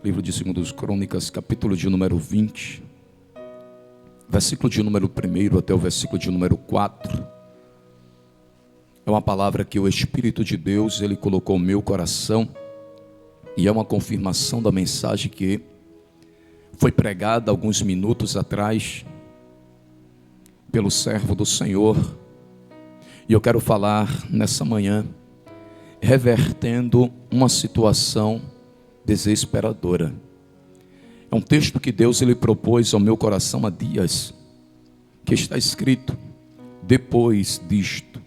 Livro de 2 Crônicas, capítulo de número 20, versículo de número 1 até o versículo de número 4. É uma palavra que o Espírito de Deus, Ele colocou no meu coração, e é uma confirmação da mensagem que foi pregada alguns minutos atrás pelo servo do Senhor. E eu quero falar nessa manhã, revertendo uma situação desesperadora. É um texto que Deus ele propôs ao meu coração há dias, que está escrito: depois disto,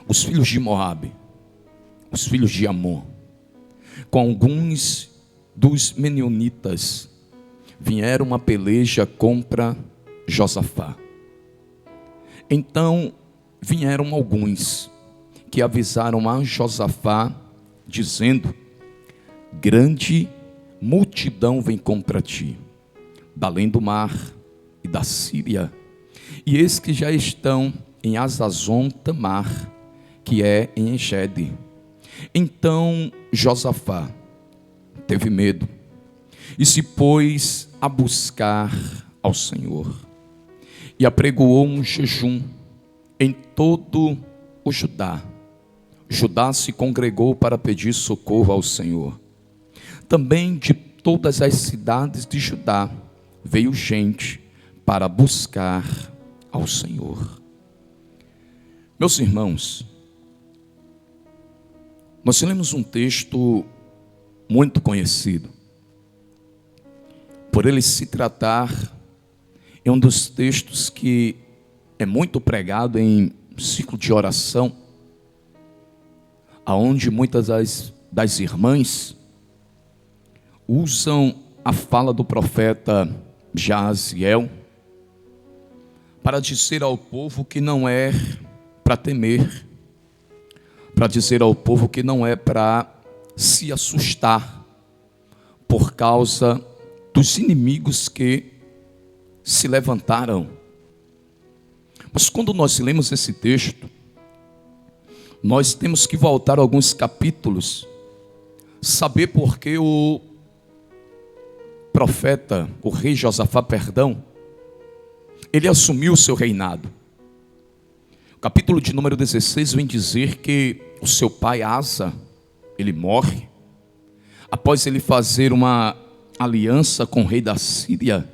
os filhos de Moabe, os filhos de Amon, com alguns dos Menionitas, vieram uma peleja contra Josafá. Então vieram alguns que avisaram a Josafá, dizendo: grande multidão vem contra ti, da além do mar e da Síria, e eis que já estão em Hazazon Tamar, que é em Engede. Então Josafá teve medo e se pôs a buscar ao Senhor, e apregoou um jejum em todo o Judá. Judá se congregou para pedir socorro ao Senhor. Também de todas as cidades de Judá veio gente para buscar ao Senhor. Meus irmãos, nós lemos um texto muito conhecido, por ele se tratar de um dos textos que é muito pregado em ciclo de oração, aonde muitas das irmãs usam a fala do profeta Jaziel para dizer ao povo que não é para temer, para dizer ao povo que não é para se assustar por causa dos inimigos que se levantaram. Mas quando nós lemos esse texto, nós temos que voltar alguns capítulos, saber por que o profeta, o rei Josafá, ele assumiu o seu reinado. O capítulo de número 16 vem dizer que o seu pai Asa, ele morre, após ele fazer uma aliança com o rei da Síria.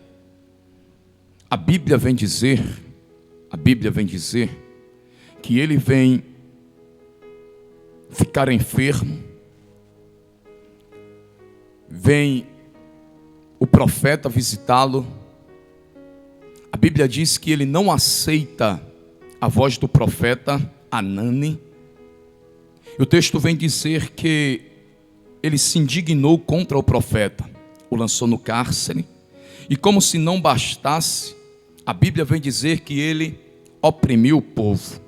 A Bíblia vem dizer que ele vem ficar enfermo, vem o profeta visitá-lo. A Bíblia diz que ele não aceita a voz do profeta Anani. E o texto vem dizer que ele se indignou contra o profeta, o lançou no cárcere, e como se não bastasse, a Bíblia vem dizer que ele oprimiu o povo.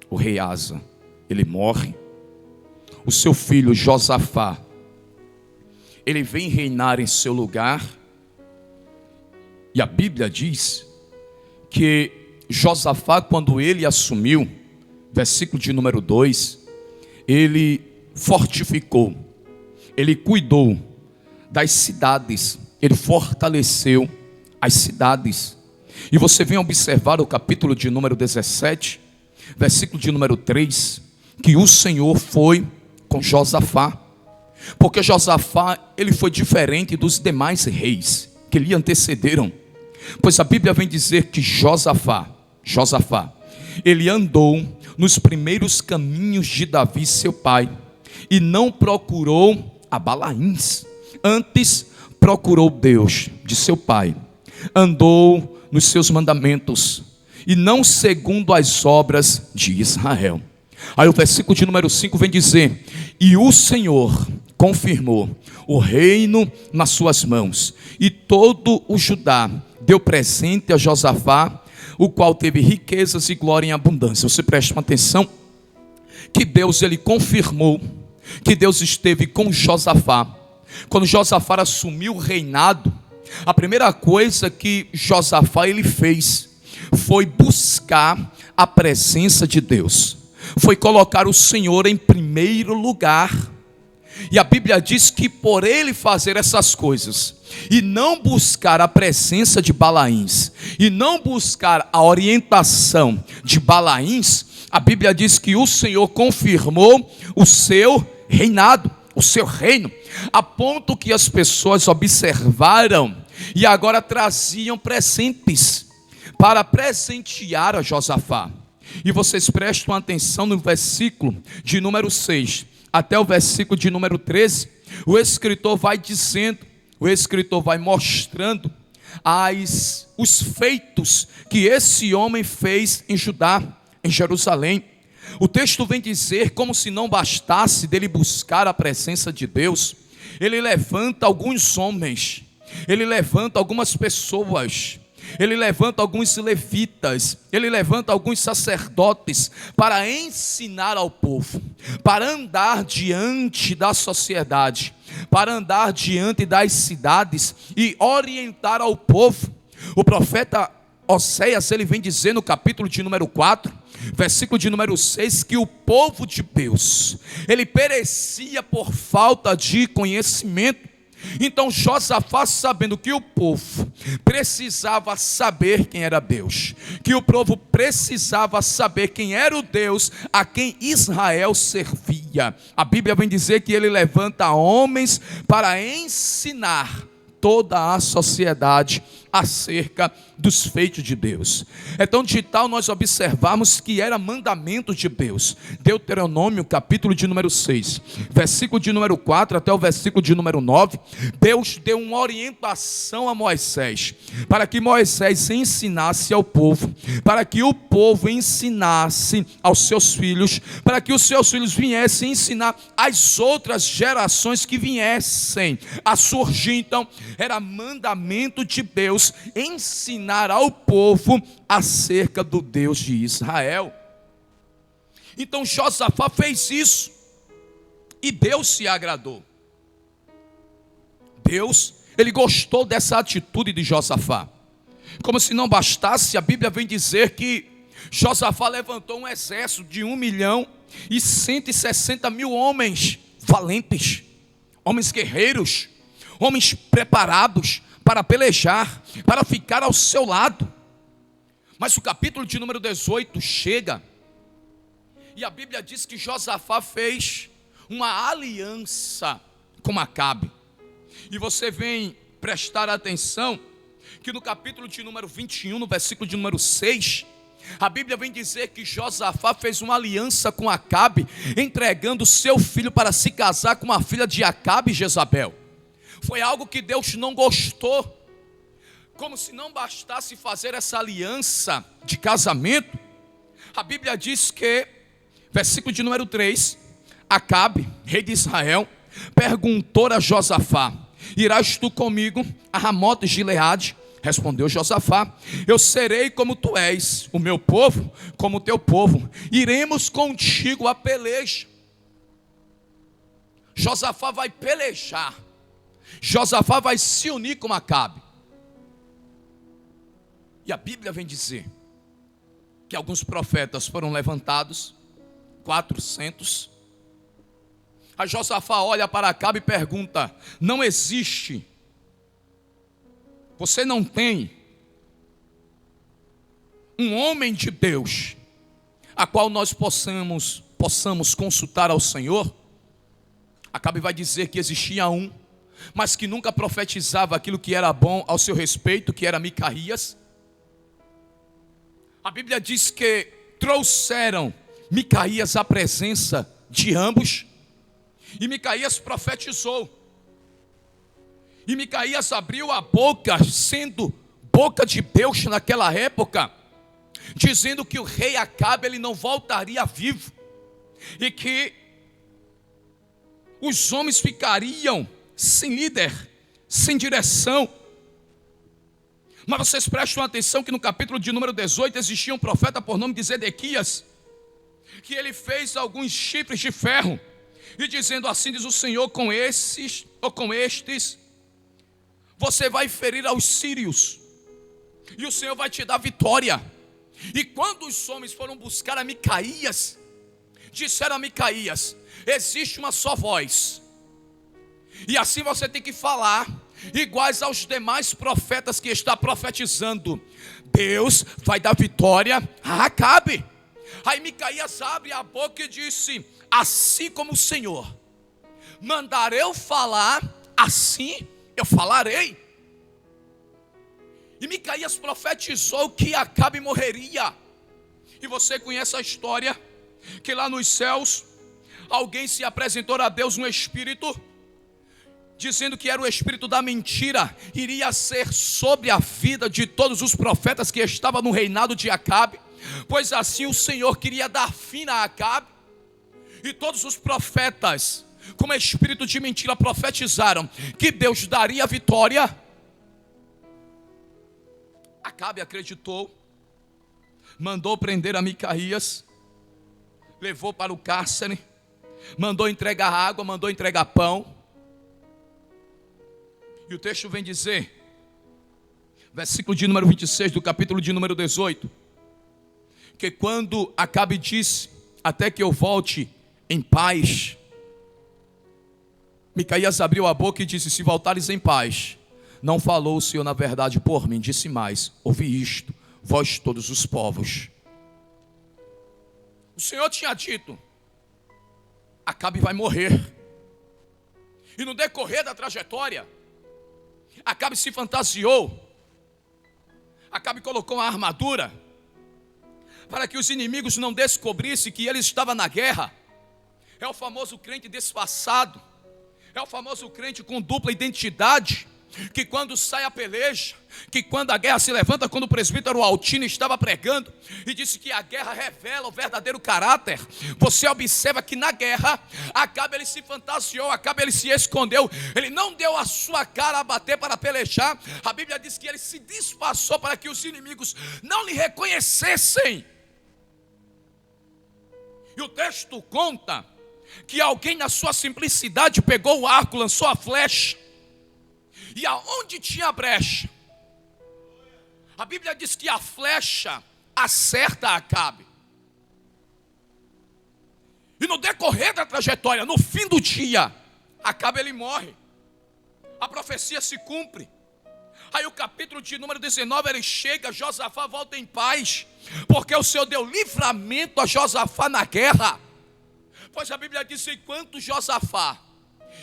O rei Asa, ele morre. O seu filho Josafá, ele vem reinar em seu lugar. E a Bíblia diz que Josafá, quando ele assumiu, versículo de número 2, ele fortificou, ele cuidou das cidades, ele fortaleceu as cidades. E você vem observar o capítulo de número 17, versículo de número 3, que o Senhor foi com Josafá, porque Josafá, ele foi diferente dos demais reis que lhe antecederam, pois a Bíblia vem dizer que Josafá, ele andou nos primeiros caminhos de Davi seu pai, e não procurou a Balaíns, antes procurou Deus de seu pai, andou nos seus mandamentos, e não segundo as obras de Israel. Aí o versículo de número 5 vem dizer: e o Senhor confirmou o reino nas suas mãos, e todo o Judá deu presente a Josafá, o qual teve riquezas e glória em abundância. Você presta atenção que Deus ele confirmou que Deus esteve com Josafá. Quando Josafá assumiu o reinado, a primeira coisa que Josafá ele fez foi buscar a presença de Deus, foi colocar o Senhor em primeiro lugar. E a Bíblia diz que por ele fazer essas coisas, e não buscar a presença de Balaíns, e não buscar a orientação de Balaíns, a Bíblia diz que o Senhor confirmou o seu reinado, o seu reino, a ponto que as pessoas observaram e agora traziam presentes para presentear a Josafá. E vocês prestam atenção no versículo de número 6 até o versículo de número 13, o escritor vai dizendo, o escritor vai mostrando os feitos que esse homem fez em Judá, em Jerusalém. O texto vem dizer, como se não bastasse dele buscar a presença de Deus, ele levanta alguns homens, ele levanta algumas pessoas, ele levanta alguns levitas, ele levanta alguns sacerdotes para ensinar ao povo, para andar diante da sociedade, para andar diante das cidades e orientar ao povo. O profeta Oséias, ele vem dizer no capítulo de número 4, versículo de número 6, que o povo de Deus, ele perecia por falta de conhecimento. Então Josafá, sabendo que o povo precisava saber quem era Deus, que o povo precisava saber quem era o Deus a quem Israel servia, a Bíblia vem dizer que ele levanta homens para ensinar toda a sociedade acerca dos feitos de Deus. Então, de tal nós observamos que era mandamento de Deus. Deuteronômio, capítulo de número 6, versículo de número 4 até o versículo de número 9, Deus deu uma orientação a Moisés, para que Moisés ensinasse ao povo, para que o povo ensinasse aos seus filhos, para que os seus filhos viessem ensinar as outras gerações que viessem a surgir. Então, era mandamento de Deus ensinar ao povo acerca do Deus de Israel. Então Josafá fez isso e Deus se agradou. Deus, ele gostou dessa atitude de Josafá. Como se não bastasse, a Bíblia vem dizer que Josafá levantou um exército de 1.160.000 homens valentes, homens guerreiros, homens preparados para pelejar, para ficar ao seu lado. Mas o capítulo de número 18 chega, e a Bíblia diz que Josafá fez uma aliança com Acabe. E você vem prestar atenção, que no capítulo de número 21, no versículo de número 6, a Bíblia vem dizer que Josafá fez uma aliança com Acabe, entregando seu filho para se casar com a filha de Acabe, Jezabel. Foi algo que Deus não gostou. Como se não bastasse fazer essa aliança de casamento, a Bíblia diz que, versículo de número 3, Acabe, rei de Israel, perguntou a Josafá: irás tu comigo a Ramote de Gileade? Respondeu Josafá: eu serei como tu és, o meu povo como o teu povo, iremos contigo a peleja. Josafá vai pelejar, Josafá vai se unir com Acabe. E a Bíblia vem dizer que alguns profetas foram levantados, 400. A Josafá olha para Acabe e pergunta: não existe, você não tem um homem de Deus a qual nós possamos consultar ao Senhor? Acabe vai dizer que existia um, mas que nunca profetizava aquilo que era bom ao seu respeito, que era Micaías. A Bíblia diz que trouxeram Micaías à presença de ambos, e Micaías profetizou. E Micaías abriu a boca, sendo boca de Deus naquela época, dizendo que o rei Acabe ele não voltaria vivo, e que os homens ficariam sem líder, sem direção. Mas vocês prestam atenção que no capítulo de número 18 existia um profeta por nome de Zedequias, que ele fez alguns chifres de ferro, e dizendo: assim diz o Senhor, com esses ou com estes você vai ferir aos sírios, e o Senhor vai te dar vitória. E quando os homens foram buscar a Micaías, disseram a Micaías: existe uma só voz, E assim você tem que falar, iguais aos demais profetas que está profetizando. Deus vai dar vitória a Acabe. Aí Micaías abre a boca e disse: assim como o Senhor mandar eu falar, assim eu falarei. E Micaías profetizou que Acabe morreria. E você conhece a história, que lá nos céus alguém se apresentou a Deus no espírito, dizendo que era o espírito da mentira, iria ser sobre a vida de todos os profetas que estavam no reinado de Acabe, pois assim o Senhor queria dar fim a Acabe. E todos os profetas, como espírito de mentira, profetizaram que Deus daria vitória. Acabe acreditou, mandou prender a Micaías, levou para o cárcere, mandou entregar água, mandou entregar pão. E o texto vem dizer, versículo de número 26 do capítulo de número 18, que quando Acabe disse: até que eu volte em paz, Micaías abriu a boca e disse: se voltares em paz, não falou o Senhor na verdade por mim. Disse mais: ouvi isto, vós todos os povos. O Senhor tinha dito: Acabe vai morrer. E no decorrer da trajetória, Acabe se fantasiou, Acabe colocou uma armadura, para que os inimigos não descobrissem que ele estava na guerra. É o famoso crente disfarçado, é o famoso crente com dupla identidade, que quando sai a peleja, que quando a guerra se levanta, como o presbítero Altino estava pregando, e disse que a guerra revela o verdadeiro caráter. Você observa que na guerra, Acabe ele se fantasiou, Acabe ele se escondeu, ele não deu a sua cara a bater para pelejar. A Bíblia diz que ele se disfarçou para que os inimigos não lhe reconhecessem. E o texto conta que alguém na sua simplicidade pegou o arco, lançou a flecha, e aonde tinha brecha, a Bíblia diz que a flecha acerta Acabe. E no decorrer da trajetória, no fim do dia, Acabe ele morre. A profecia se cumpre. Aí o capítulo de número 19, ele chega, Josafá volta em paz, porque o Senhor deu livramento a Josafá na guerra. Pois a Bíblia diz que enquanto Josafá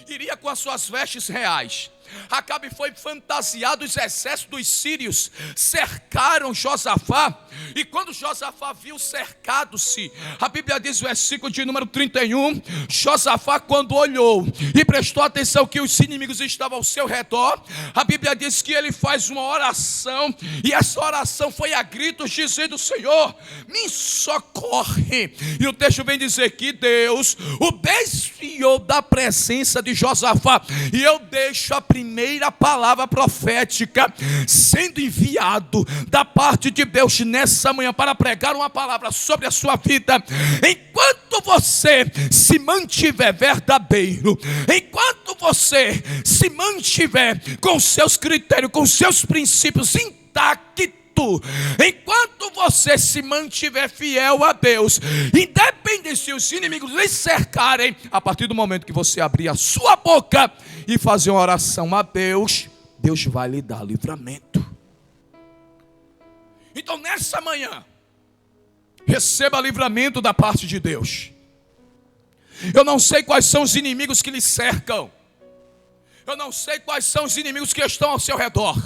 iria com as suas vestes reais, Acabe foi fantasiado, os exércitos dos sírios cercaram Josafá. E quando Josafá viu cercado-se, a Bíblia diz, versículo de número 31, Josafá quando olhou e prestou atenção que os inimigos estavam ao seu redor, a Bíblia diz que ele faz uma oração, e essa oração foi a gritos dizendo: Senhor, me socorre. E o texto vem dizer que Deus o desviou da presença de Josafá. E eu deixo a primeira palavra profética sendo enviado da parte de Deus nessa manhã para pregar uma palavra sobre a sua vida. Enquanto você se mantiver verdadeiro, enquanto você se mantiver com seus critérios, com seus princípios intactos, enquanto você se mantiver fiel a Deus, independente se os inimigos lhe cercarem, a partir do momento que você abrir a sua boca e fazer uma oração a Deus, Deus vai lhe dar livramento. Então nessa manhã, receba livramento da parte de Deus. Eu não sei quais são os inimigos que lhe cercam, eu não sei quais são os inimigos que estão ao seu redor,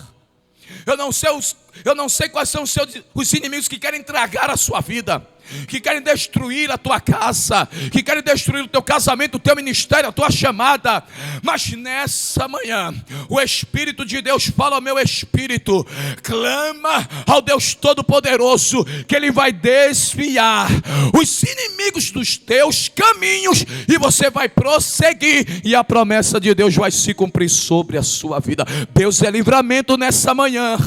eu não sei quais são os inimigos que querem tragar a sua vida, que querem destruir a tua casa, que querem destruir o teu casamento, o teu ministério, a tua chamada. Mas nessa manhã, o Espírito de Deus fala ao meu espírito: clama ao Deus Todo-Poderoso, que Ele vai desviar os inimigos dos teus caminhos, e você vai prosseguir, e a promessa de Deus vai se cumprir sobre a sua vida. Deus é livramento nessa manhã.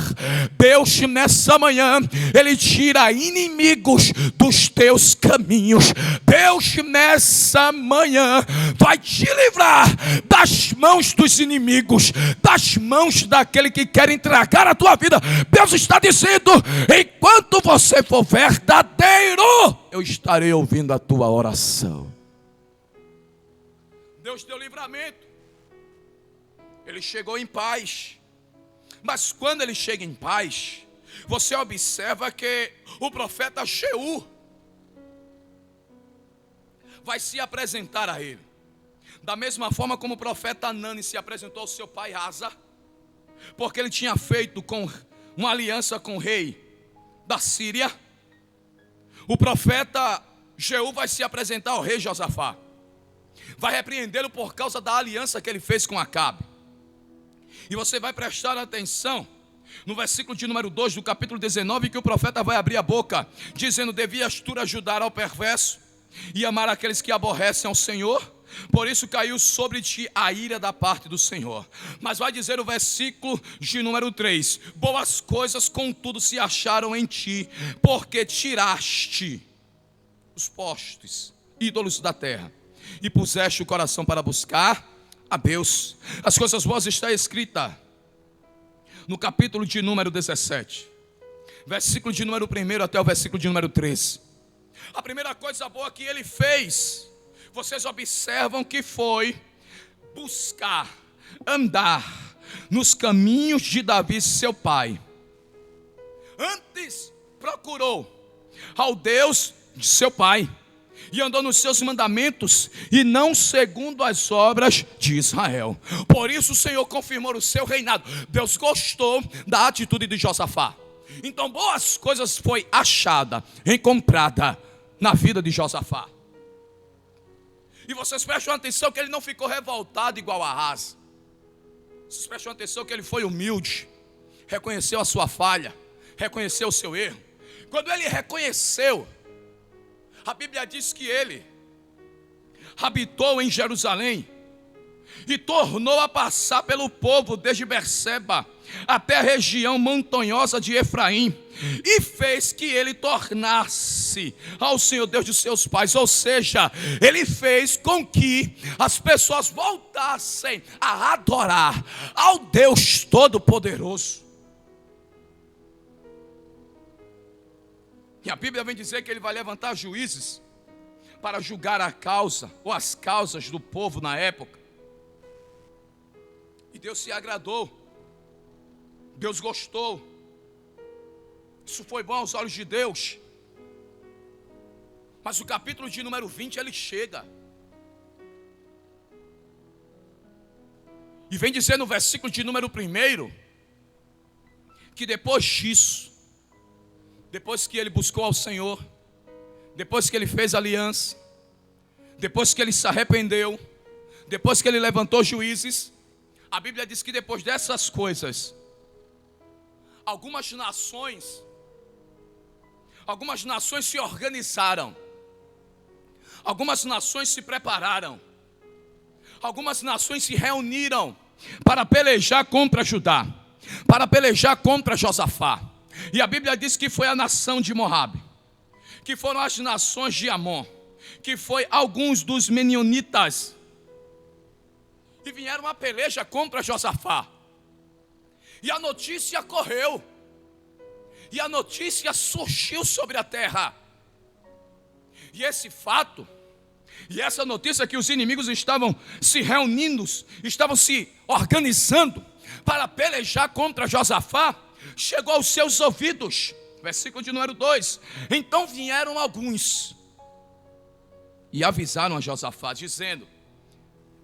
Deus nessa manhã, Ele tira inimigos dos teus caminhos. Deus nessa manhã vai te livrar das mãos dos inimigos, das mãos daquele que quer entregar a tua vida. Deus está dizendo: enquanto você for verdadeiro, eu estarei ouvindo a tua oração. Deus deu livramento. Ele chegou em paz. Mas quando ele chega em paz, você observa que o profeta Jeú vai se apresentar a ele. Da mesma forma como o profeta Anani se apresentou ao seu pai Asa, porque ele tinha feito uma aliança com o rei da Síria. O profeta Jeú vai se apresentar ao rei Josafá, vai repreendê-lo por causa da aliança que ele fez com Acabe. E você vai prestar atenção no versículo de número 2 do capítulo 19, que o profeta vai abrir a boca, dizendo: devias tu ajudar ao perverso e amar aqueles que aborrecem ao Senhor? Por isso caiu sobre ti a ira da parte do Senhor. Mas vai dizer o versículo de número 3: boas coisas contudo se acharam em ti, porque tiraste os postes, ídolos da terra, e puseste o coração para buscar a Deus. As coisas boas está escrita no capítulo de número 17, versículo de número 1 até o versículo de número 13. A primeira coisa boa que ele fez, vocês observam que foi buscar, andar nos caminhos de Davi, seu pai. Antes procurou ao Deus de seu pai e andou nos seus mandamentos e não segundo as obras de Israel. Por isso o Senhor confirmou o seu reinado. Deus gostou da atitude de Josafá. Então boas coisas foi achada, encontrada na vida de Josafá. E vocês prestam atenção que ele não ficou revoltado igual a Ahaz. Vocês prestam atenção que ele foi humilde, reconheceu a sua falha, reconheceu o seu erro. Quando ele reconheceu, a Bíblia diz que ele habitou em Jerusalém e tornou a passar pelo povo desde Berseba até a região montanhosa de Efraim, e fez que ele tornasse ao Senhor Deus de seus pais. Ou seja, ele fez com que as pessoas voltassem a adorar ao Deus Todo-Poderoso. E a Bíblia vem dizer que ele vai levantar juízes para julgar a causa, ou as causas do povo na época. E Deus se agradou, Deus gostou. Isso foi bom aos olhos de Deus. Mas o capítulo de número 20, ele chega e vem dizer no versículo de número 1, que depois disso, depois que ele buscou ao Senhor, depois que ele fez aliança, depois que ele se arrependeu, depois que ele levantou juízes, a Bíblia diz que depois dessas coisas, algumas nações se organizaram, algumas nações se prepararam, algumas nações se reuniram para pelejar contra Judá, para pelejar contra Josafá. E a Bíblia diz que foi a nação de Moabe, que foram as nações de Amon, que foi alguns dos menionitas, e vieram a peleja contra Josafá. E a notícia correu, e a notícia surgiu sobre a terra. E esse fato, e essa notícia que os inimigos estavam se reunindo, estavam se organizando para pelejar contra Josafá, chegou aos seus ouvidos. Versículo de número 2. Então vieram alguns e avisaram a Josafá, dizendo: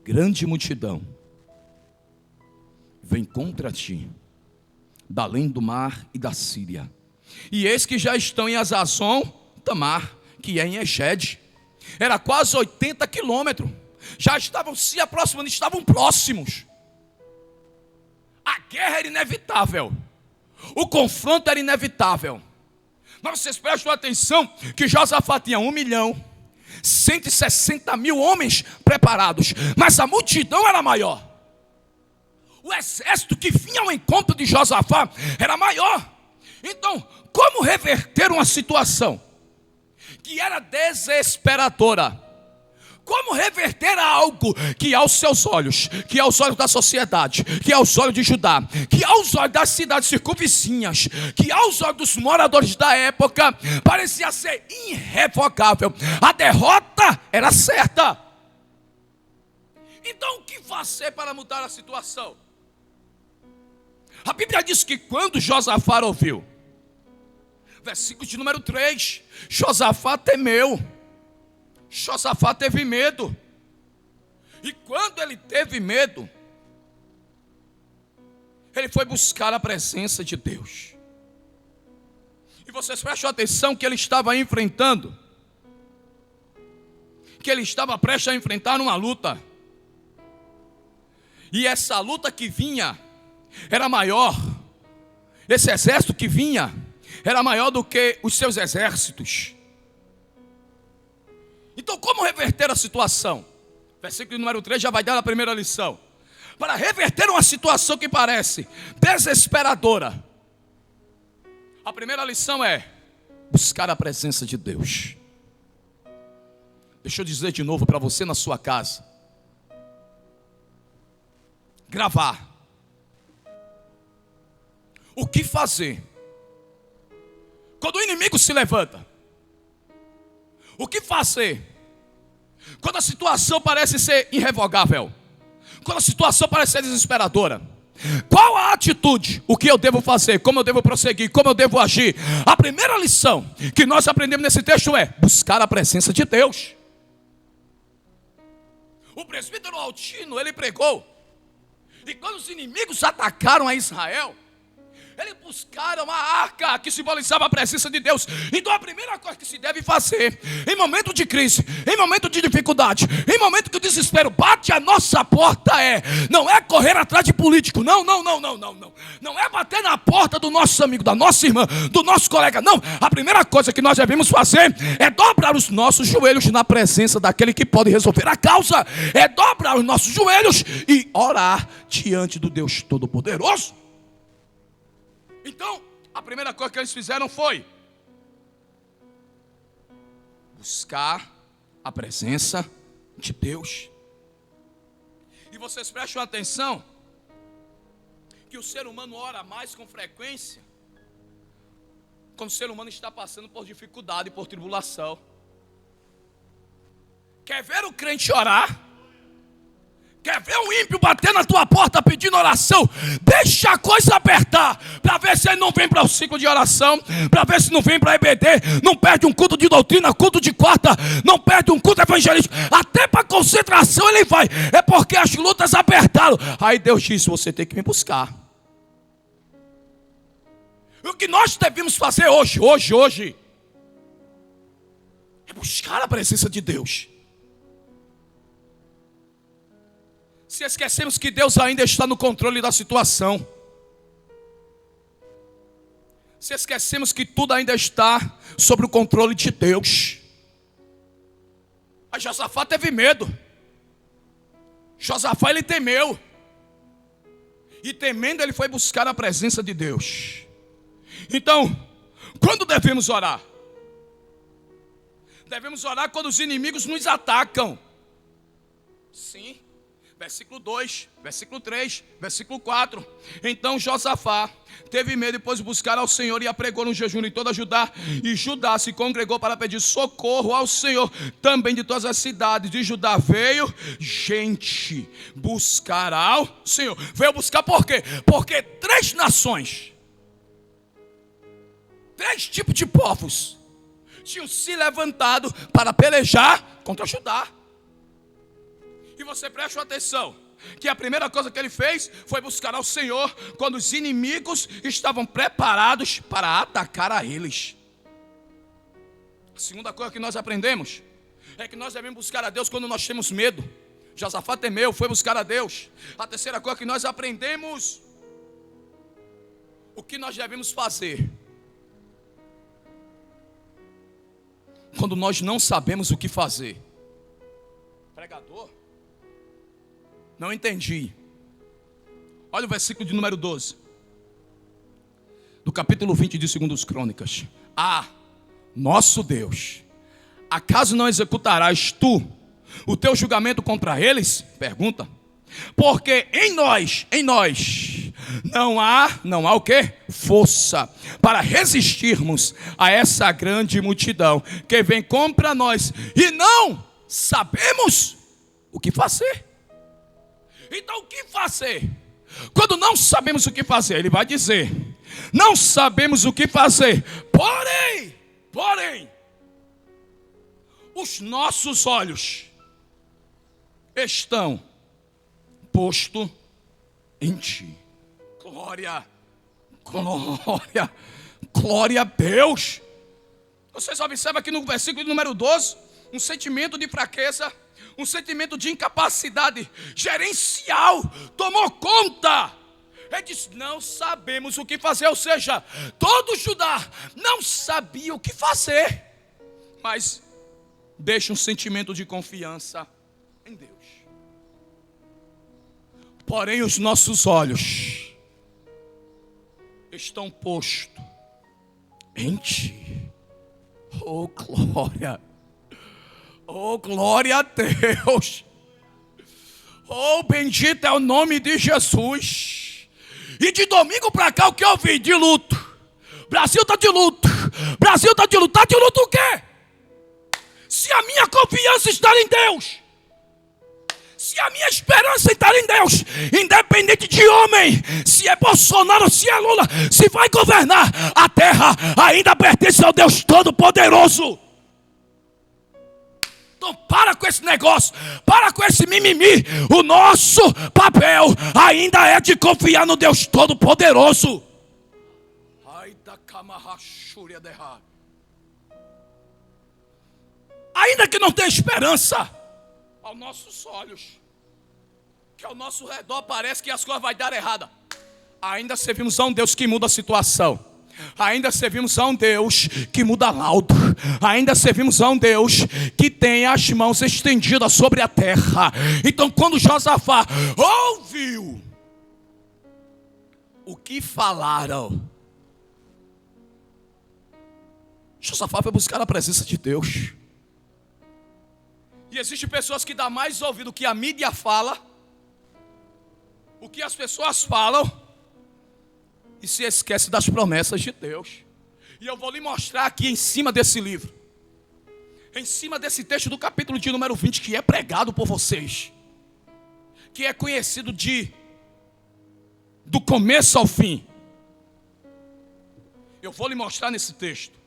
grande multidão vem contra ti, da além do mar e da Síria. E eis que já estão em Azazon Tamar, que é em Egede. Era quase 80 quilômetros. Já estavam se aproximando, estavam próximos. A guerra era inevitável, o confronto era inevitável. Mas vocês prestam atenção que Josafá tinha 1.160.000 homens preparados, mas a multidão era maior. O exército que vinha ao encontro de Josafá era maior. Então, como reverter uma situação que era desesperadora? Como reverter algo que aos seus olhos, que aos olhos da sociedade, que aos olhos de Judá, que aos olhos das cidades circunvizinhas, que aos olhos dos moradores da época, parecia ser irrevogável? A derrota era certa. Então o que fazer para mudar a situação? A Bíblia diz que quando Josafá ouviu, versículo de número 3, Josafá temeu, Josafá teve medo. E quando ele teve medo, ele foi buscar a presença de Deus. E vocês prestem atenção que ele estava enfrentando, que ele estava prestes a enfrentar uma luta. E essa luta que vinha era maior, esse exército que vinha era maior do que os seus exércitos. Então, como reverter a situação? Versículo número 3 já vai dar a primeira lição. Para reverter uma situação que parece desesperadora, a primeira lição é buscar a presença de Deus. Deixa eu dizer de novo para você na sua casa. Gravar. O que fazer quando o inimigo se levanta? O que fazer quando a situação parece ser irrevogável? Quando a situação parece ser desesperadora? Qual a atitude? O que eu devo fazer? Como eu devo prosseguir? Como eu devo agir? A primeira lição que nós aprendemos nesse texto é buscar a presença de Deus. O presbítero Altino, ele pregou, e quando os inimigos atacaram a Israel, eles buscaram a arca que simbolizava a presença de Deus. Então a primeira coisa que se deve fazer em momento de crise, em momento de dificuldade, em momento que o desespero bate a nossa porta não é correr atrás de político, não. Não é bater na porta do nosso amigo, da nossa irmã, do nosso colega, não. A primeira coisa que nós devemos fazer é dobrar os nossos joelhos na presença daquele que pode resolver a causa. É dobrar os nossos joelhos e orar diante do Deus Todo-Poderoso. Então, a primeira coisa que eles fizeram foi buscar a presença de Deus. E vocês prestam atenção que o ser humano ora mais com frequência quando o ser humano está passando por dificuldade, por tribulação. Quer ver o crente orar? Quer ver um ímpio bater na tua porta pedindo oração? Deixa a coisa apertar, para ver se ele não vem para o ciclo de oração, para ver se não vem para EBD, não perde um culto de doutrina, culto de quarta, não perde um culto evangelístico, até para concentração ele vai, é porque as lutas apertaram. Aí Deus disse, você tem que me buscar. O que nós devemos fazer hoje, é buscar a presença de Deus. Se esquecemos que Deus ainda está no controle da situação, se esquecemos que tudo ainda está sob o controle de Deus. A Josafá teve medo. Josafá, ele temeu. E temendo, ele foi buscar a presença de Deus. Então, quando devemos orar? Devemos orar quando os inimigos nos atacam. Sim. Versículo 2, versículo 3, versículo 4. Então Josafá teve medo e pôs buscar ao Senhor e apregou no jejum em toda Judá. E Judá se congregou para pedir socorro ao Senhor. Também de todas as cidades de Judá veio gente buscar ao Senhor. Veio buscar por quê? Porque 3 nações, 3 tipos de povos tinham se levantado para pelejar contra Judá. E você presta atenção, que a primeira coisa que ele fez foi buscar ao Senhor quando os inimigos estavam preparados para atacar a eles. A segunda coisa que nós aprendemos é que nós devemos buscar a Deus quando nós temos medo. Josafá temeu, foi buscar a Deus. A terceira coisa que nós aprendemos, o que nós devemos fazer quando nós não sabemos o que fazer. Pregador, não entendi. Olha o versículo de número 12 do capítulo 20 de 2 Crônicas. Nosso Deus, acaso não executarás tu o teu julgamento contra eles? Pergunta. Porque em nós não há o quê? Força para resistirmos a essa grande multidão que vem contra nós e não sabemos o que fazer. Então o que fazer Quando não sabemos o que fazer, ele vai dizer: não sabemos o que fazer, porém, os nossos olhos estão postos em ti. Glória a Deus. Vocês observam aqui no versículo número 12, um sentimento de fraqueza, um sentimento de incapacidade gerencial tomou conta. Ele diz: não sabemos o que fazer. Ou seja, todo Judá não sabia o que fazer, mas deixa um sentimento de confiança em Deus. Porém, os nossos olhos estão postos em ti. Oh, glória! Oh, glória a Deus! Oh, bendito é o nome de Jesus! E de domingo para cá, o que eu vi? De luto. Brasil está de luto. Brasil está de luto. Está de luto o quê? Se a minha confiança está em Deus, se a minha esperança está em Deus, independente de homem, se é Bolsonaro, se é Lula, se vai governar, a terra ainda pertence ao Deus Todo-Poderoso. Então para com esse negócio, para com esse mimimi. O nosso papel ainda é de confiar no Deus Todo-Poderoso. Ainda que não tenha esperança aos nossos olhos, que ao nosso redor parece que as coisas vão dar errada, ainda servimos a um Deus que muda a situação. Ainda servimos a um Deus que muda laudo. Ainda servimos a um Deus que tem as mãos estendidas sobre a terra. Então quando Josafá ouviu o que falaram, Josafá foi buscar a presença de Deus. E existem pessoas que dão mais ouvido o que a mídia fala, o que as pessoas falam, e se esquece das promessas de Deus. E eu vou lhe mostrar aqui em cima desse livro, em cima desse texto do capítulo de número 20, que é pregado por vocês, que é conhecido do começo ao fim. Eu vou lhe mostrar nesse texto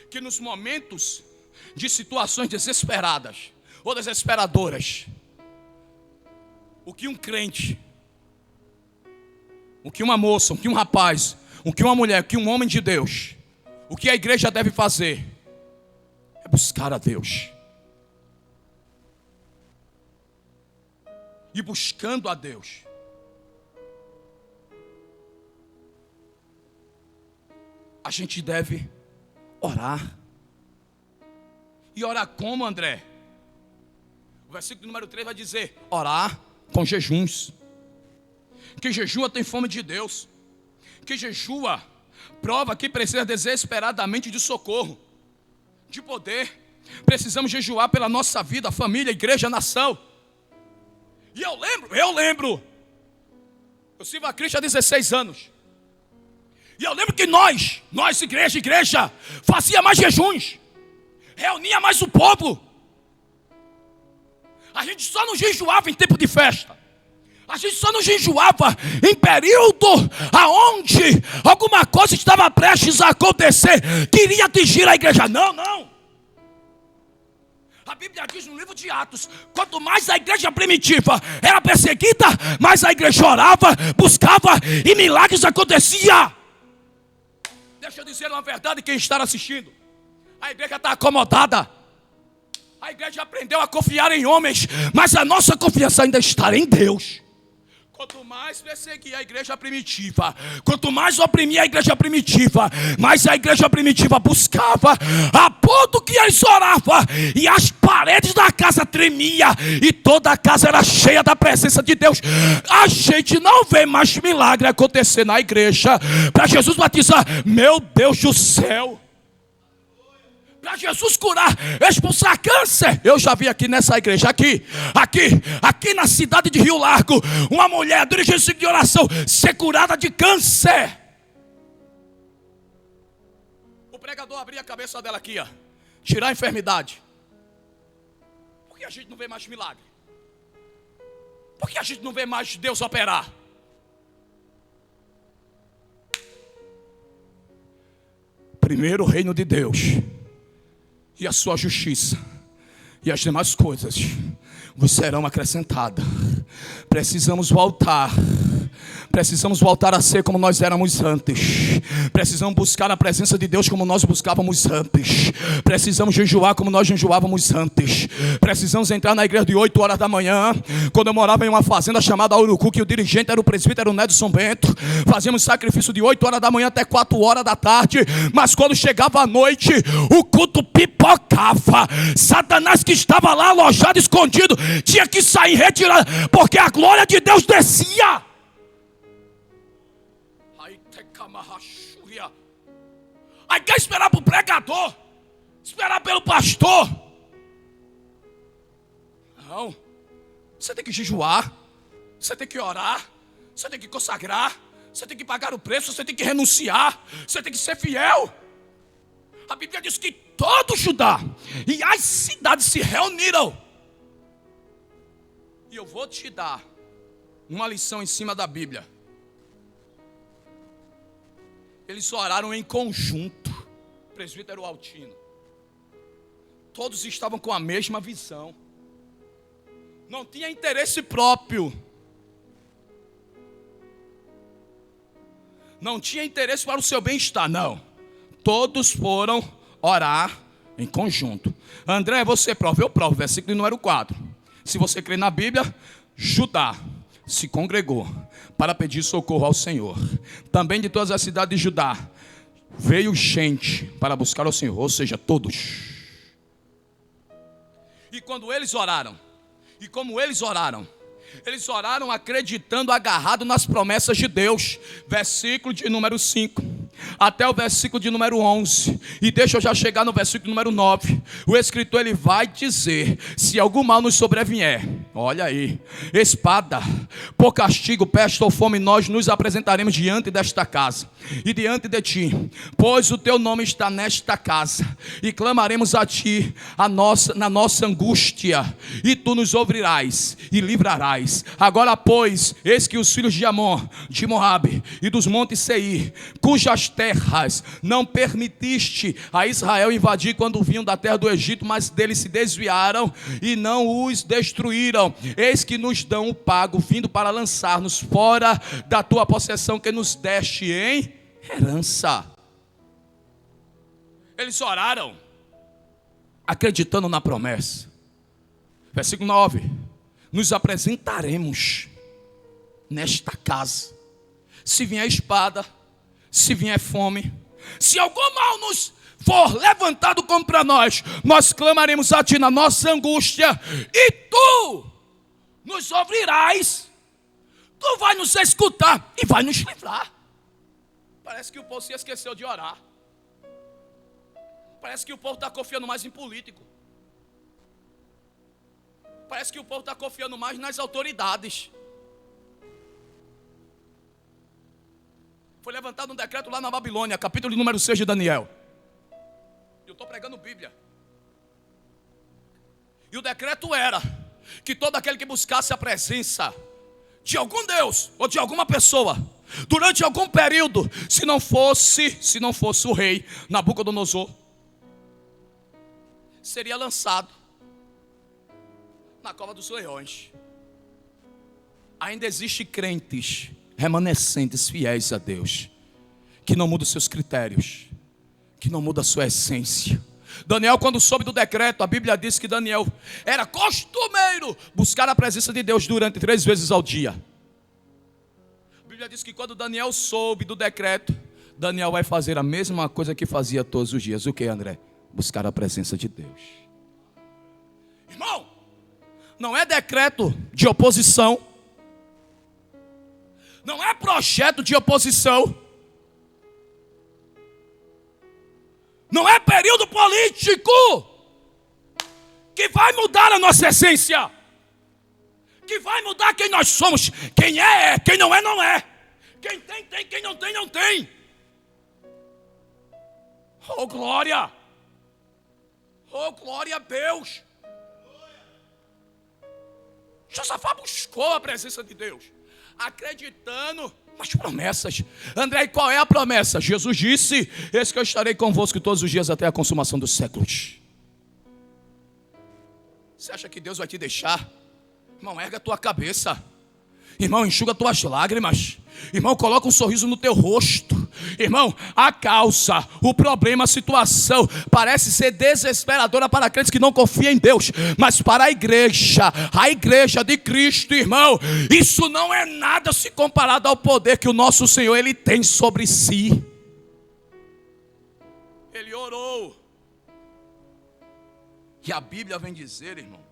que nos momentos de situações desesperadas ou desesperadoras, o que um crente, o que uma moça, o que um rapaz, o que uma mulher, o que um homem de Deus, o que a igreja deve fazer é buscar a Deus. E buscando a Deus, a gente deve orar. E orar como, André? O versículo número 3 vai dizer: orar com jejuns. Que jejua tem fome de Deus. Que jejua prova que precisa desesperadamente de socorro, de poder. Precisamos jejuar pela nossa vida, família, igreja, nação. E eu lembro, eu sirvo a Cristo há 16 anos. E eu lembro que nós, igreja, fazia mais jejuns, reunia mais o povo. A gente só não jejuava em tempo de festa. A gente só não jejuava em período aonde alguma coisa estava prestes a acontecer, que iria atingir a igreja. Não. A Bíblia diz no livro de Atos: quanto mais a igreja primitiva era perseguida, mais a igreja orava, buscava e milagres aconteciam. Deixa eu dizer uma verdade, quem está assistindo: a igreja está acomodada. A igreja aprendeu a confiar em homens, mas a nossa confiança ainda está em Deus. Quanto mais perseguia a igreja primitiva, quanto mais oprimia a igreja primitiva, mais a igreja primitiva buscava, a ponto que eles oravam e as paredes da casa tremiam e toda a casa era cheia da presença de Deus. A gente não vê mais milagre acontecer na igreja para Jesus batizar, meu Deus do céu, para Jesus curar, expulsar câncer. Eu já vi aqui nessa igreja, aqui na cidade de Rio Largo, uma mulher dirigente de oração ser curada de câncer. O pregador abria a cabeça dela aqui, tirar a enfermidade. Por que a gente não vê mais milagre? Por que a gente não vê mais Deus operar? primeiro o reino de Deus e a sua justiça, e as demais coisas vos serão acrescentadas. Precisamos voltar a ser como nós éramos antes. Precisamos buscar a presença de Deus como nós buscávamos antes. Precisamos jejuar como nós jejuávamos antes. Precisamos entrar na igreja de 8 horas da manhã. Quando eu morava em uma fazenda chamada Urucu, que o dirigente era o presbítero Nedson Bento, fazíamos sacrifício de 8 horas da manhã até 4 horas da tarde. Mas quando chegava a noite, o culto pipocava. Satanás, que estava lá alojado, escondido, tinha que sair retirado, porque a glória de Deus descia. Aí quer esperar para o pregador, esperar pelo pastor? Não. Você tem que jejuar, você tem que orar, você tem que consagrar, você tem que pagar o preço, você tem que renunciar, você tem que ser fiel. A Bíblia diz que todo Judá e as cidades se reuniram. E eu vou te dar uma lição em cima da Bíblia. Eles oraram em conjunto, presbítero Altino. Todos estavam com a mesma visão. Não tinha interesse próprio. Não tinha interesse para o seu bem-estar, não. Todos foram orar em conjunto. André, você prova? Eu provo, versículo número 4. Se você crê na Bíblia, Judá se congregou para pedir socorro ao Senhor. Também de todas as cidades de Judá veio gente para buscar ao Senhor, ou seja, todos. E quando eles oraram, e como eles oraram acreditando, agarrado nas promessas de Deus. Versículo de número 5 até o versículo de número 11. E deixa eu já chegar no versículo número 9. O escritor, ele vai dizer: se algum mal nos sobrevier, olha aí, espada, por castigo, peste ou fome, nós nos apresentaremos diante desta casa e diante de ti, pois o teu nome está nesta casa, e clamaremos a ti na nossa angústia, e tu nos ouvirás e livrarás. Agora, pois, eis que os filhos de Amon, de Moabe e dos montes Seir, cujas terras não permitiste a Israel invadir quando vinham da terra do Egito, mas deles se desviaram e não os destruíram, eis que nos dão o pago, vindo para lançar-nos fora da tua possessão que nos deste em herança. Eles oraram acreditando na promessa. Versículo 9: nos apresentaremos nesta casa, se vier espada, se vier fome, se algum mal nos for levantado contra nós, nós clamaremos a ti na nossa angústia, e tu nos ouvirás, tu vai nos escutar e vai nos livrar. Parece que o povo se esqueceu de orar. Parece que o povo está confiando mais em político. Parece que o povo está confiando mais nas autoridades. Foi levantado um decreto lá na Babilônia, capítulo número 6 de Daniel. Eu estou pregando Bíblia. E o decreto era que todo aquele que buscasse a presença de algum Deus ou de alguma pessoa durante algum período, se não fosse o rei Nabucodonosor, seria lançado na cova dos leões. Ainda existem crentes remanescentes, fiéis a Deus, que não mudam seus critérios, que não mudam a sua essência. Daniel, quando soube do decreto, a Bíblia diz que Daniel era costumeiro buscar a presença de Deus durante 3 vezes ao dia. A Bíblia diz que quando Daniel soube do decreto, Daniel vai fazer a mesma coisa que fazia todos os dias. O que, André? Buscar a presença de Deus. Irmão, não é decreto de oposição, não é projeto de oposição, não é período político que vai mudar a nossa essência, que vai mudar quem nós somos. Quem é, quem não é, não é. Quem tem, tem, quem não tem, não tem. Oh, glória! Oh, glória a Deus! Josafá buscou a presença de Deus. acreditando. Mas promessas. André, e qual é a promessa? Jesus disse: eis que eu estarei convosco todos os dias até a consumação dos séculos. Você acha que Deus vai te deixar? Irmão, erga a tua cabeça. Irmão, enxuga tuas lágrimas. Irmão, coloca um sorriso no teu rosto. Irmão, a causa, o problema, a situação parece ser desesperadora para aqueles que não confiam em Deus. Mas para a igreja de Cristo, irmão, isso não é nada se comparado ao poder que o nosso Senhor Ele tem sobre si. Ele orou. E a Bíblia vem dizer, irmão,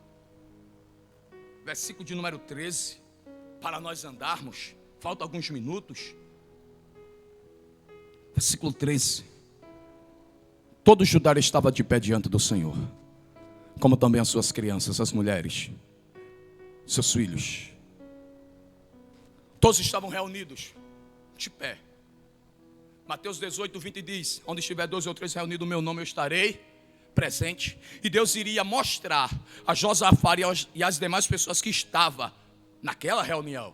versículo de número 13, para nós andarmos, falta alguns minutos. Versículo 13. Todo Judá estava de pé diante do Senhor, como também as suas crianças, as mulheres, seus filhos. Todos estavam reunidos, de pé. Mateus 18, 20 diz: onde estiver 2 ou 3 reunidos no meu nome, eu estarei presente. E Deus iria mostrar a Josafá e as demais pessoas que estavam naquela reunião.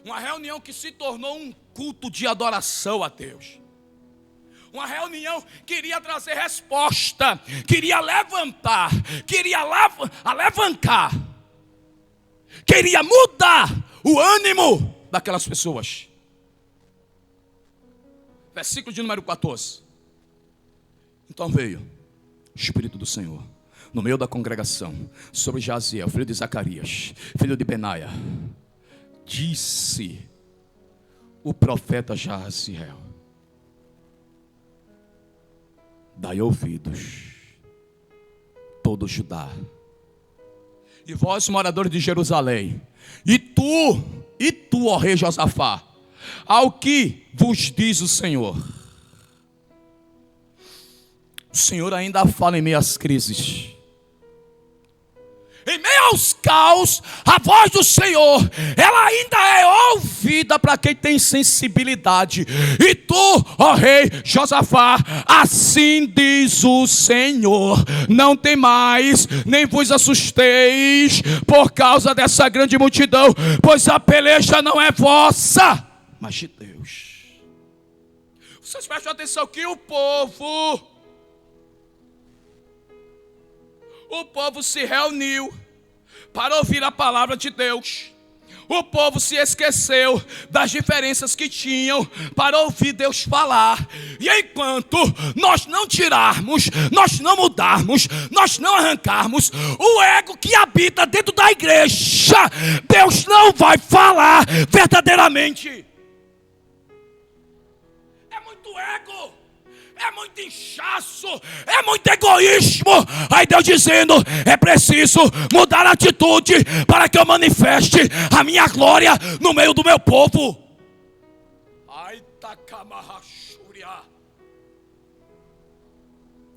Uma reunião que se tornou um culto de adoração a Deus. Uma reunião que iria trazer resposta, queria levantar, queria alavancar, queria mudar o ânimo daquelas pessoas. Versículo de número 14. Então veio o Espírito do Senhor no meio da congregação sobre Jaziel, filho de Zacarias, filho de Benaia. Disse o profeta Jaziel: dai ouvidos, todo Judá, e vós, moradores de Jerusalém, e tu, ó rei Josafá, ao que vos diz o Senhor. O Senhor ainda fala em meio às crises. Em meio aos caos, a voz do Senhor, ela ainda é ouvida para quem tem sensibilidade. E tu, ó rei Josafá, assim diz o Senhor: não temais, nem vos assusteis por causa dessa grande multidão, pois a peleja não é vossa, mas de Deus. Vocês prestem atenção que o povo se reuniu para ouvir a palavra de Deus. O povo se esqueceu das diferenças que tinham para ouvir Deus falar. E enquanto nós não tirarmos, nós não mudarmos, nós não arrancarmos o ego que habita dentro da igreja, Deus não vai falar verdadeiramente. É muito ego, é muito inchaço, é muito egoísmo. Aí Deus dizendo: é preciso mudar a atitude para que eu manifeste a minha glória no meio do meu povo. Ai, tacamarrachuria,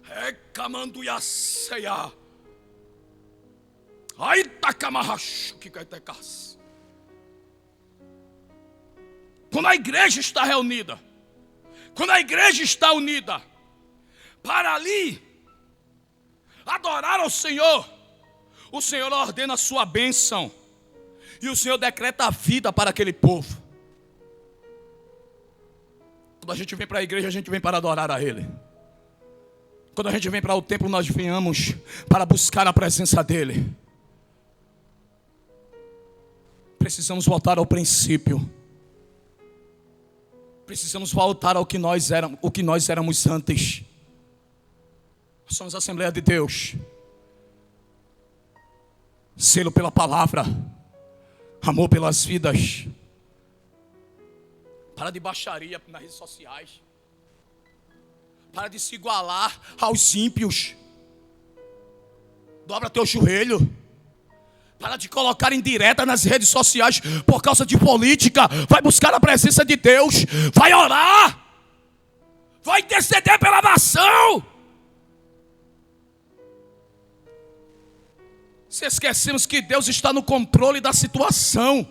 recamanduiaceia, ai, tacamarrachu que caetecas. Quando a igreja está reunida, quando a igreja está unida para ali adorar ao Senhor, o Senhor ordena a sua bênção e o Senhor decreta a vida para aquele povo. Quando a gente vem para a igreja, a gente vem para adorar a Ele. Quando a gente vem para o templo, nós viemos para buscar a presença dEle. Precisamos voltar ao princípio. Precisamos voltar ao que nós éramos antes. Nós somos a Assembleia de Deus, zelo pela palavra, amor pelas vidas. Para de baixaria nas redes sociais. Para de se igualar aos ímpios. Dobra teu joelho. Para de colocar indireta nas redes sociais por causa de política. Vai buscar a presença de Deus. Vai orar. Vai interceder pela nação. Se esquecemos que Deus está no controle da situação.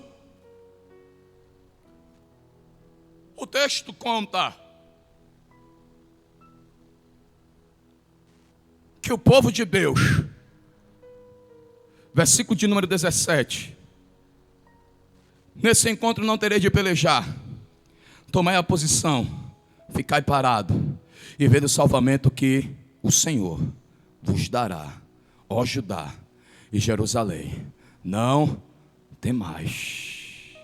O texto conta que o povo de Deus, versículo de número 17, Nesse encontro não terei de pelejar. Tomai a posição, ficai parado e vede o salvamento que o Senhor vos dará, ó Judá e Jerusalém. Não temais,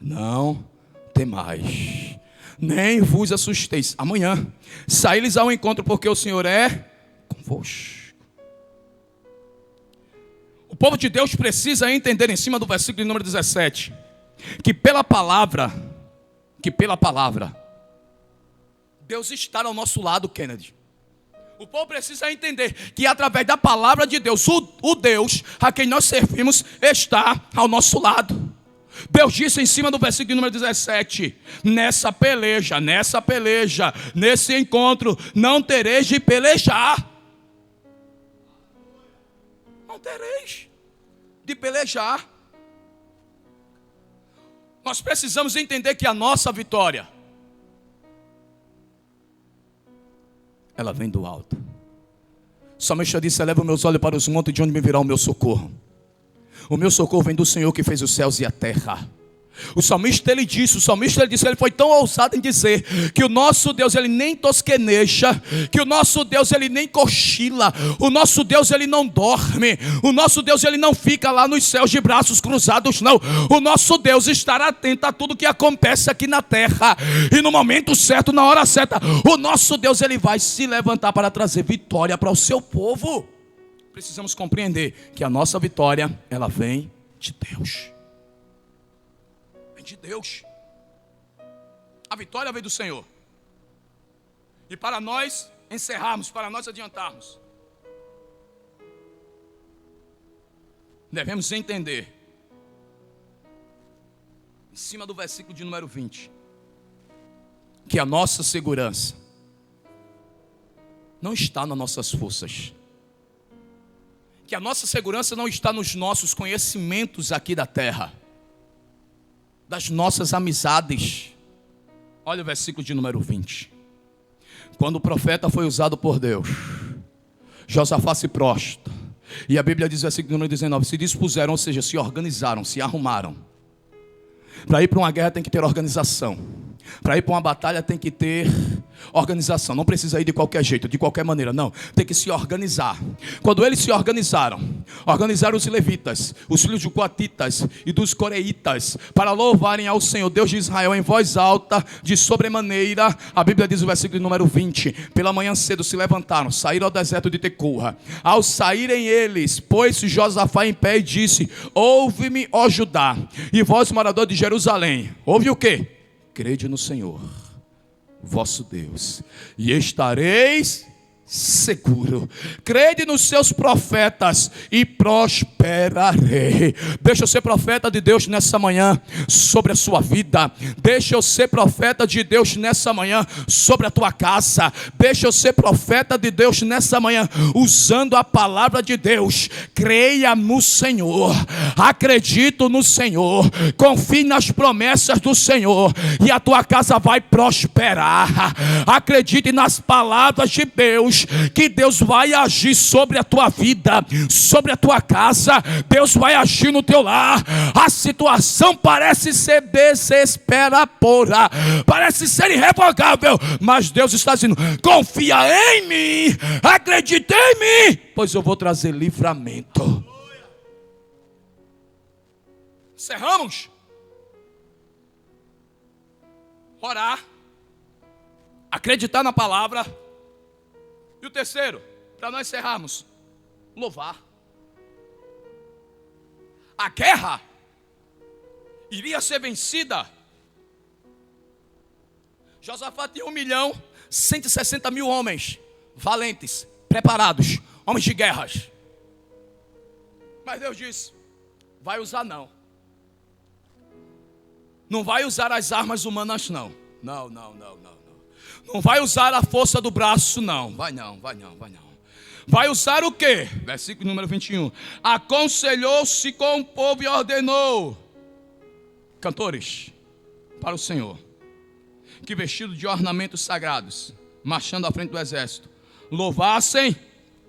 não temais, nem vos assusteis. Amanhã saí-lhes ao encontro, porque o Senhor é convosco. O povo de Deus precisa entender, em cima do versículo de número 17, que pela palavra, Deus está ao nosso lado, Kennedy. O povo precisa entender que através da palavra de Deus, o Deus a quem nós servimos está ao nosso lado. Deus disse em cima do versículo número 17: nessa peleja, nesse encontro, não tereis de pelejar. Não tereis de pelejar. Nós precisamos entender que a nossa vitória, ela vem do alto. O salmista disse: eleva meus olhos para os montes, de onde me virá o meu socorro. O meu socorro vem do Senhor que fez os céus e a terra. O salmista ele disse, ele foi tão ousado em dizer que o nosso Deus ele nem tosqueneja, que o nosso Deus ele nem cochila, o nosso Deus ele não dorme, o nosso Deus ele não fica lá nos céus de braços cruzados, não. O nosso Deus estará atento a tudo que acontece aqui na terra, e no momento certo, na hora certa, o nosso Deus ele vai se levantar para trazer vitória para o seu povo. Precisamos compreender que a nossa vitória, ela vem de Deus. De Deus. A vitória vem do Senhor. E para nós encerrarmos, para nós adiantarmos, devemos entender, em cima do versículo de número 20, que a nossa segurança não está nas nossas forças, que a nossa segurança não está nos nossos conhecimentos aqui da terra, das nossas amizades. Olha o versículo de número 20. Quando o profeta foi usado por Deus, Josafá se prostra, e a Bíblia diz, versículo número 19, se dispuseram, ou seja, se organizaram, se arrumaram. Para ir para uma guerra tem que ter organização. Para ir para uma batalha tem que ter organização. Não precisa ir de qualquer jeito, de qualquer maneira, não. Tem que se organizar. Quando eles se organizaram os levitas, os filhos de coatitas e dos coreitas, para louvarem ao Senhor Deus de Israel em voz alta, de sobremaneira. A Bíblia diz o versículo número 20: pela manhã cedo se levantaram, saíram ao deserto de Tecoa. Ao saírem eles, pôs-se Josafá em pé e disse: ouve-me, ó Judá, e vós, moradores de Jerusalém. Ouve o quê? Crede no Senhor vosso Deus, e estareis seguro. Crede nos seus profetas e prosperarei. Deixa eu ser profeta de Deus nessa manhã sobre a sua vida. Deixa eu ser profeta de Deus nessa manhã sobre a tua casa. Deixa eu ser profeta de Deus nessa manhã usando a palavra de Deus. Creia no Senhor, acredito no Senhor, confie nas promessas do Senhor e a tua casa vai prosperar. Acredite nas palavras de Deus, que Deus vai agir sobre a tua vida, sobre a tua casa. Deus vai agir no teu lar. A situação parece ser desesperadora, parece ser irrevogável, mas Deus está dizendo: confia em mim, acredita em mim, pois eu vou trazer livramento. Encerramos. Orar, acreditar na palavra. E o terceiro, para nós encerrarmos, louvar. A guerra iria ser vencida. Josafá tinha 1.160.000 homens valentes, preparados, homens de guerras. Mas Deus disse: vai usar não. Não vai usar as armas humanas não. Não. Não vai usar a força do braço não. Vai não. Vai usar o quê? Versículo número 21. Aconselhou-se com o povo e ordenou. Cantores, para o Senhor, que vestido de ornamentos sagrados, marchando à frente do exército, louvassem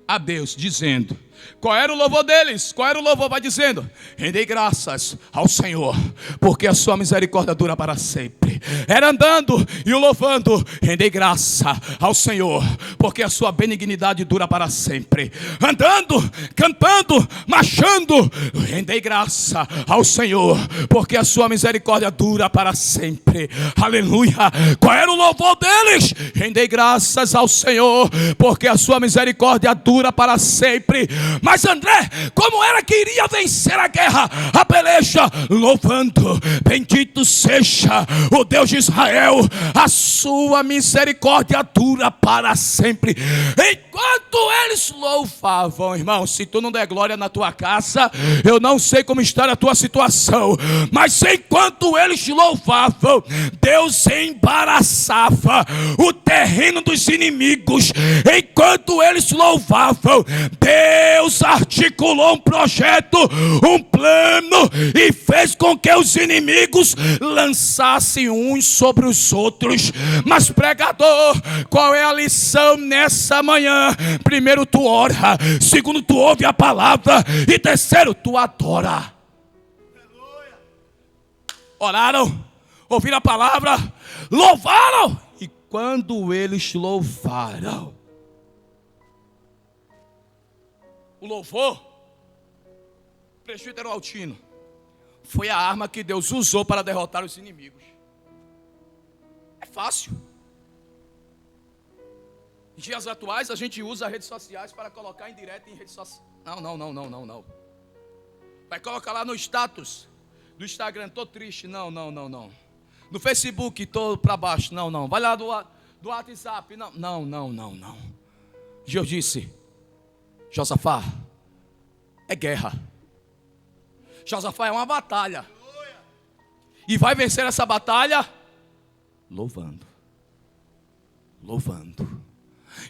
a Deus, dizendo: Qual era o louvor deles? Qual era o louvor? Vai dizendo: rendei graças ao Senhor, porque a sua misericórdia dura para sempre. Era andando e o louvando: rendei graça ao Senhor, porque a sua benignidade dura para sempre. Andando, cantando, marchando: rendei graça ao Senhor, porque a sua misericórdia dura para sempre. Aleluia. Qual era o louvor deles? Rendei graças ao Senhor, porque a sua misericórdia dura para sempre. Mas André, como era que iria vencer a guerra, a peleja? Louvando: bendito seja o Deus de Israel, a sua misericórdia dura para sempre. Enquanto eles louvavam, irmão, se tu não der glória na tua casa, eu não sei como está a tua situação, mas enquanto eles louvavam, Deus embaraçava o terreno dos inimigos. Enquanto eles louvavam, Deus articulou um projeto, um plano, e fez com que os inimigos lançassem uns sobre os outros. Mas pregador, qual é a lição nessa manhã? Primeiro, tu ora. Segundo, tu ouve a palavra. E terceiro, tu adora. Oraram, ouviram a palavra, louvaram. E quando eles louvaram, o louvor, presbítero Altino, foi a arma que Deus usou para derrotar os inimigos. É fácil. Em dias atuais a gente usa as redes sociais para colocar em direto em redes sociais. Não. Vai colocar lá no status do Instagram: estou triste. Não. No Facebook, estou para baixo. Não. Vai lá do WhatsApp. Não. Deus disse: Josafá, é guerra. Josafá, é uma batalha. E vai vencer essa batalha louvando.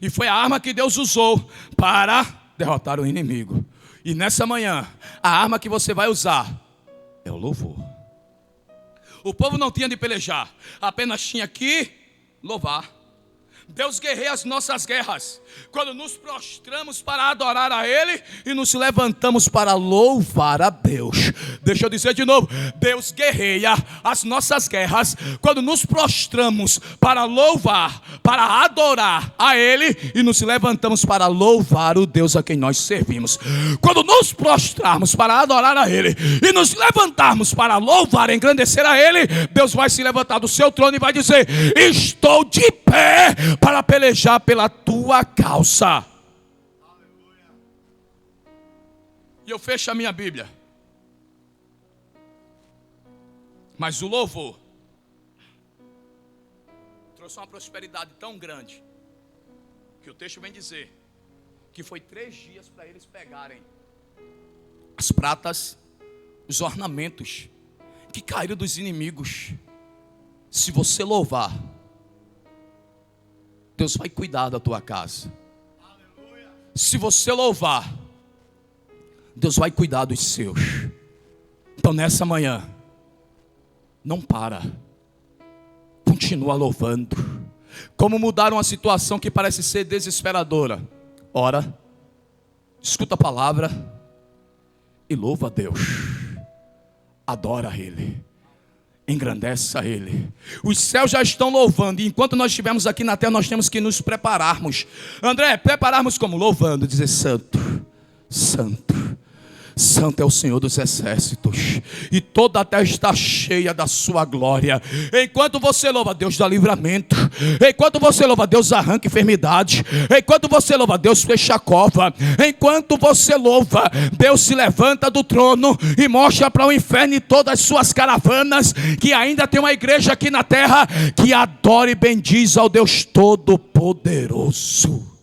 E foi a arma que Deus usou para derrotar o inimigo. E nessa manhã, a arma que você vai usar é o louvor. O povo não tinha de pelejar, apenas tinha que louvar. Deus guerreia as nossas guerras quando nos prostramos para adorar a Ele e nos levantamos para louvar a Deus. Deixa eu dizer de novo: Deus guerreia as nossas guerras quando nos prostramos para louvar, para adorar a Ele e nos levantamos para louvar o Deus a quem nós servimos. Quando nos prostrarmos para adorar a Ele e nos levantarmos para louvar e engrandecer a Ele, Deus vai se levantar do seu trono e vai dizer: estou de pé para pelejar pela tua causa. Aleluia. E eu fecho a minha Bíblia. Mas o louvor trouxe uma prosperidade tão grande que o texto vem dizer que foi 3 dias para eles pegarem as pratas, os ornamentos que caíram dos inimigos. Se você louvar, Deus vai cuidar da tua casa. Aleluia. Se você louvar, Deus vai cuidar dos seus. Então nessa manhã, não para. Continua louvando. Como mudar uma situação que parece ser desesperadora? Ora, escuta a palavra e louva a Deus. Adora a Ele. Engrandeça a Ele. Os céus já estão louvando. E enquanto nós estivermos aqui na terra, nós temos que nos prepararmos. André, prepararmos como? Louvando, dizer: santo, santo, santo é o Senhor dos exércitos, e toda a terra está cheia da sua glória. Enquanto você louva, Deus dá livramento. Enquanto você louva, Deus arranca enfermidade. Enquanto você louva, Deus fecha a cova. Enquanto você louva, Deus se levanta do trono e mostra para o inferno e todas as suas caravanas que ainda tem uma igreja aqui na terra que adora e bendiz ao Deus Todo-Poderoso.